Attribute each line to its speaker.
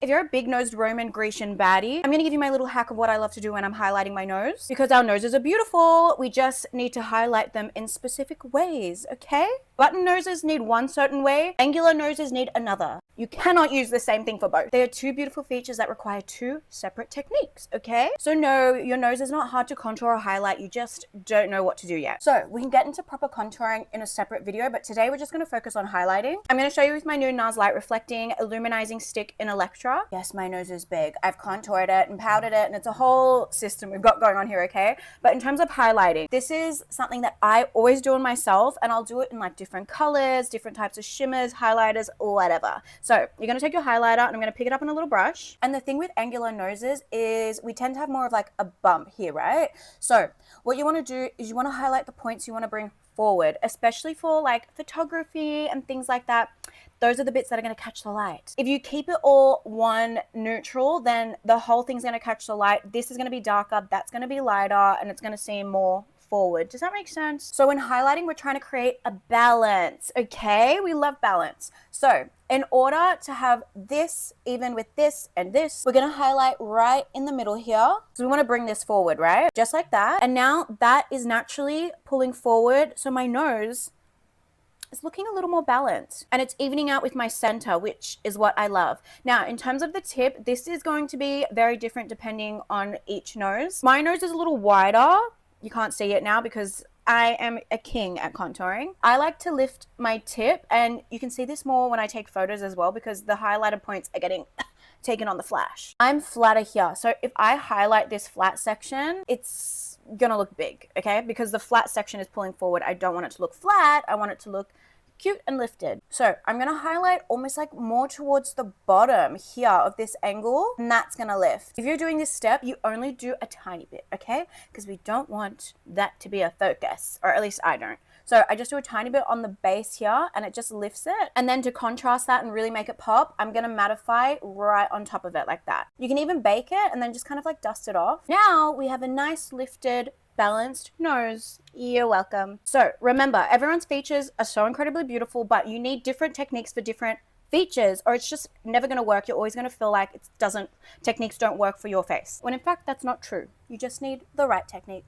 Speaker 1: If you're a big-nosed Roman Grecian baddie, I'm going to give you my little hack of what I love to do when I'm highlighting my nose. Because our noses are beautiful, we just need to highlight them in specific ways, okay? Button noses need one certain way, angular noses need another. You cannot use the same thing for both. They are two beautiful features that require two separate techniques, okay? So no, your nose is not hard to contour or highlight, you just don't know what to do yet. So we can get into proper contouring in a separate video, but today we're just going to focus on highlighting. I'm going to show you with my new NARS Light Reflecting Illuminizing Stick in Electra. Yes, my nose is big. I've contoured it and powdered it, and it's a whole system we've got going on here, okay? But in terms of highlighting, this is something that I always do on myself, and I'll do it in like different colors, different types of shimmers, highlighters, whatever. So you're going to take your highlighter, and I'm going to pick it up in a little brush. And the thing with angular noses is we tend to have more of like a bump here, right? So what you want to do is you want to highlight the points you want to bring forward, especially for like photography and things like that. Those are the bits that are going to catch the light. If you keep it all one neutral, then the whole thing's going to catch the light. This is going to be darker, that's going to be lighter, and it's going to seem more forward. Does that make sense? So in highlighting, we're trying to create a balance, okay? We love balance. So in order to have this even with this and this, we're gonna highlight right in the middle here. So we wanna bring this forward, right? Just like that. And now that is naturally pulling forward. So my nose is looking a little more balanced, and it's evening out with my center, which is what I love. Now, in terms of the tip, this is going to be very different depending on each nose. My nose is a little wider. You can't see it now because I am a king at contouring. I like to lift my tip, and you can see this more when I take photos as well because the highlighter points are getting taken on the flash. I'm flatter here, so if I highlight this flat section, it's gonna look big, okay? Because the flat section is pulling forward. I don't want it to look flat. I want it to look cute and lifted. So I'm gonna highlight almost like more towards the bottom here of this angle, and that's gonna lift. If you're doing this step, you only do a tiny bit, okay? Because we don't want that to be a focus, or at least I don't. So I just do a tiny bit on the base here, and it just lifts it. And then to contrast that and really make it pop, I'm gonna mattify right on top of it like that. You can even bake it and then just kind of like dust it off. Now we have a nice lifted, balanced nose. You're welcome. So remember, everyone's features are so incredibly beautiful, but you need different techniques for different features, or it's just never going to work. You're always going to feel like techniques don't work for your face, when in fact that's not true. You just need the right technique.